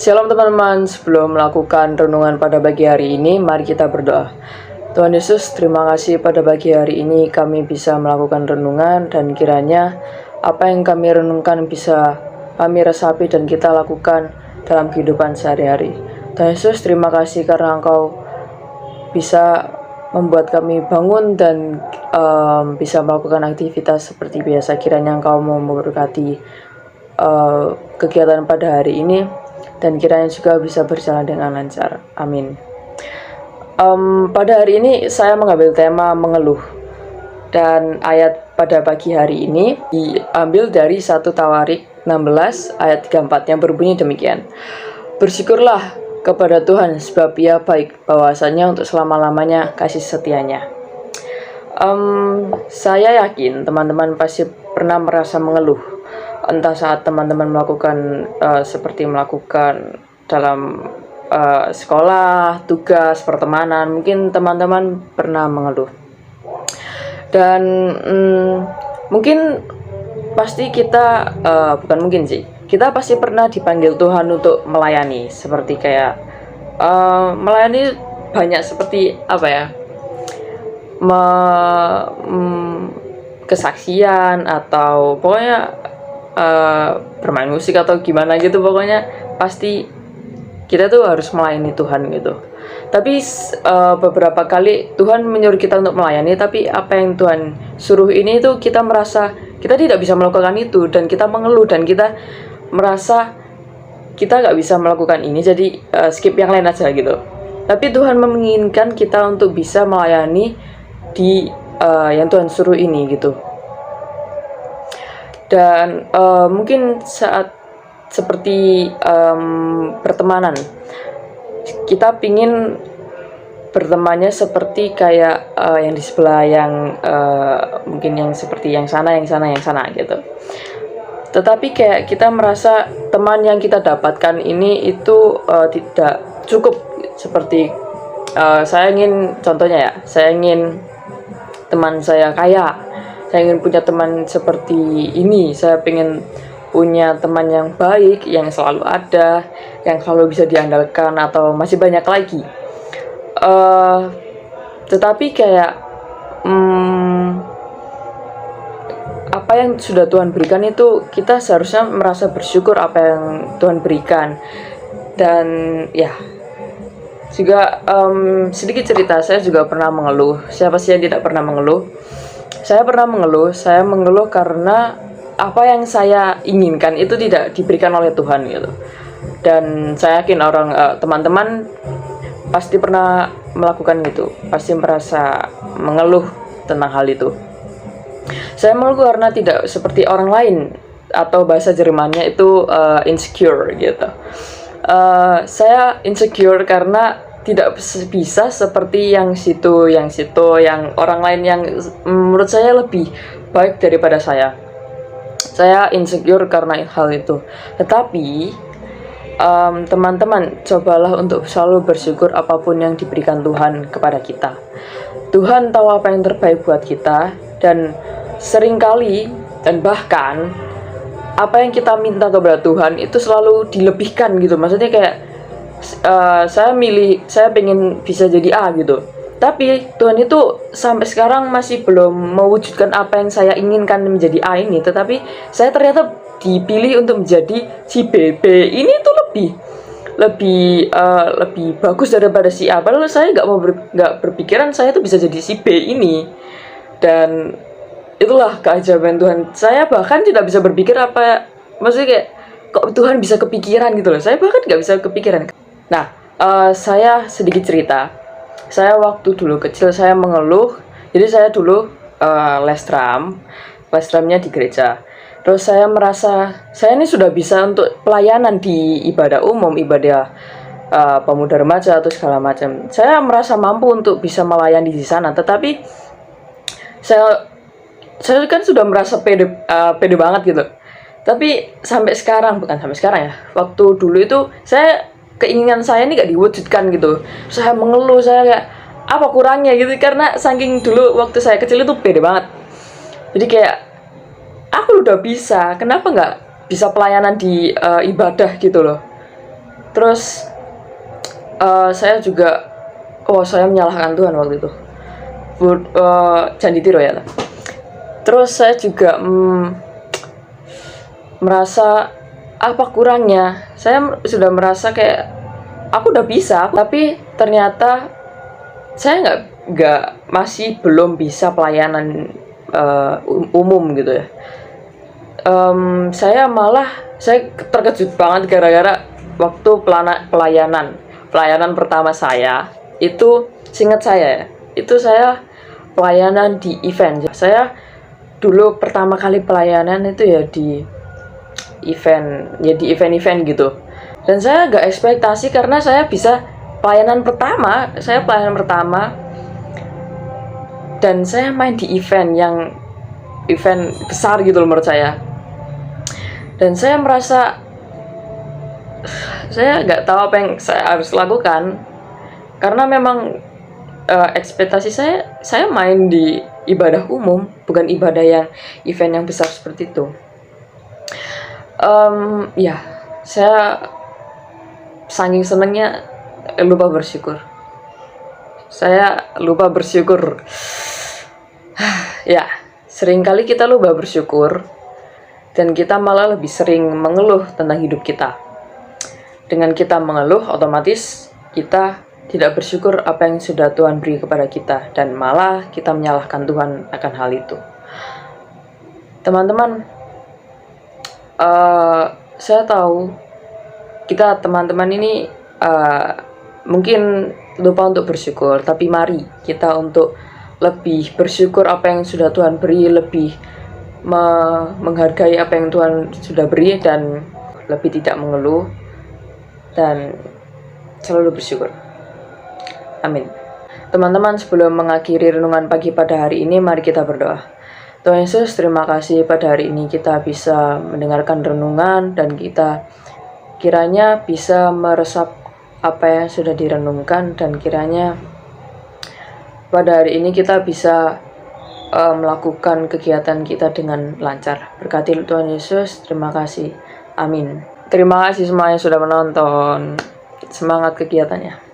Shalom teman-teman, sebelum melakukan renungan pada pagi hari ini, mari kita berdoa. Tuhan Yesus, terima kasih pada pagi hari ini kami bisa melakukan renungan dan kiranya apa yang kami renungkan bisa kami resapi dan kita lakukan dalam kehidupan sehari-hari. Tuhan Yesus, terima kasih karena Engkau bisa membuat kami bangun dan bisa melakukan aktivitas seperti biasa. Kiranya Engkau mau memberkati kegiatan pada hari ini dan kiranya juga bisa berjalan dengan lancar. Amin. Pada hari ini saya mengambil tema mengeluh, dan ayat pada pagi hari ini diambil dari 1 Tawarik 16 ayat 34 yang berbunyi demikian. Bersyukurlah kepada Tuhan sebab Ia baik, bahwasanya untuk selama-lamanya kasih setianya. Saya yakin teman-teman pasti pernah merasa mengeluh, entah saat teman-teman melakukan seperti melakukan dalam sekolah, tugas, pertemanan. Mungkin teman-teman pernah mengeluh. Dan mungkin pasti kita bukan mungkin sih, kita pasti pernah dipanggil Tuhan untuk melayani. Seperti kayak melayani banyak, seperti apa ya, kesaksian atau pokoknya bermain musik atau gimana gitu. Pokoknya pasti kita tuh harus melayani Tuhan gitu. Tapi beberapa kali Tuhan menyuruh kita untuk melayani, tapi apa yang Tuhan suruh ini tuh kita merasa kita tidak bisa melakukan itu, dan kita mengeluh dan kita merasa kita nggak bisa melakukan ini, jadi skip yang lain aja gitu. Tapi Tuhan menginginkan kita untuk bisa melayani di yang Tuhan suruh ini gitu. Dan mungkin saat seperti pertemanan, kita pingin bertemannya seperti kayak yang di sebelah, yang mungkin yang seperti yang sana gitu. Tetapi kayak kita merasa teman yang kita dapatkan ini itu tidak cukup. Seperti saya ingin, contohnya ya, saya ingin teman saya kaya, saya ingin punya teman seperti ini, saya ingin punya teman yang baik, yang selalu ada, yang selalu bisa diandalkan, atau masih banyak lagi. Tetapi kayak apa yang sudah Tuhan berikan itu kita seharusnya merasa bersyukur apa yang Tuhan berikan. Dan ya juga sedikit cerita, saya juga pernah mengeluh. Siapa sih yang tidak pernah mengeluh? Saya pernah mengeluh. Saya mengeluh karena apa yang saya inginkan itu tidak diberikan oleh Tuhan gitu. Dan saya yakin teman-teman pasti pernah melakukan gitu, pasti merasa mengeluh tentang hal itu. Saya mengeluh karena tidak seperti orang lain, atau bahasa Jermannya itu insecure gitu. Saya insecure karena tidak bisa seperti yang situ, yang orang lain yang menurut saya lebih baik daripada saya. Saya insecure karena hal itu. Tetapi teman-teman, cobalah untuk selalu bersyukur apapun yang diberikan Tuhan kepada kita. Tuhan tahu apa yang terbaik buat kita, dan seringkali dan bahkan apa yang kita minta kepada Tuhan itu selalu dilebihkan gitu. Maksudnya kayak saya pengen bisa jadi A gitu, tapi Tuhan itu sampai sekarang masih belum mewujudkan apa yang saya inginkan menjadi A ini. Tetapi saya ternyata dipilih untuk menjadi si B. Ini tuh lebih bagus daripada si A. Padahal saya nggak berpikiran saya tuh bisa jadi si B ini. Dan itulah keajaiban Tuhan. Saya bahkan tidak bisa berpikir apa, maksudnya kayak kok Tuhan bisa kepikiran gitu loh. Saya bahkan nggak bisa kepikiran. Nah, saya sedikit cerita. Saya waktu dulu kecil saya mengeluh. Jadi saya dulu les drumnya di gereja. Terus saya merasa saya ini sudah bisa untuk pelayanan di ibadah umum, ibadah pemuda remaja atau segala macam. Saya merasa mampu untuk bisa melayani di sana. Tetapi saya kan sudah merasa pede banget gitu. Tapi bukan sampai sekarang ya. Waktu dulu itu keinginan saya ini gak diwujudkan gitu. Saya mengeluh, saya kayak apa kurangnya gitu, karena saking dulu waktu saya kecil itu pede banget. Jadi kayak aku udah bisa, kenapa nggak bisa pelayanan di ibadah gitu loh. Terus saya juga saya menyalahkan Tuhan waktu itu. Jangan ditiru ya. Terus saya juga merasa apa kurangnya. Saya sudah merasa kayak aku udah bisa, tapi ternyata saya masih belum bisa pelayanan umum gitu ya. Saya terkejut banget gara-gara waktu pelayanan pertama saya itu, seingat saya ya, itu saya pelayanan di event. Saya dulu pertama kali pelayanan itu ya di event gitu. Dan saya gak ekspektasi karena saya bisa pelayanan pertama dan saya main di event besar gitu loh menurut saya. Dan saya merasa saya nggak tahu apa yang saya harus lakukan karena memang ekspektasi saya main di ibadah umum, bukan ibadah yang event yang besar seperti itu. Saya saking senengnya lupa bersyukur. Ya, seringkali kita lupa bersyukur dan kita malah lebih sering mengeluh tentang hidup kita. Dengan kita mengeluh, otomatis kita tidak bersyukur apa yang sudah Tuhan beri kepada kita, dan malah kita menyalahkan Tuhan akan hal itu. Teman-teman, saya tahu kita teman-teman ini mungkin lupa untuk bersyukur, tapi mari kita untuk lebih bersyukur apa yang sudah Tuhan beri, lebih menghargai apa yang Tuhan sudah beri, dan lebih tidak mengeluh dan selalu bersyukur. Amin. Teman-teman, sebelum mengakhiri renungan pagi pada hari ini, mari kita berdoa. Tuhan Yesus, terima kasih pada hari ini kita bisa mendengarkan renungan dan kita kiranya bisa meresap apa yang sudah direnungkan, dan kiranya pada hari ini kita bisa melakukan kegiatan kita dengan lancar. Berkati Tuhan Yesus, terima kasih. Amin. Terima kasih semua yang sudah menonton. Semangat kegiatannya.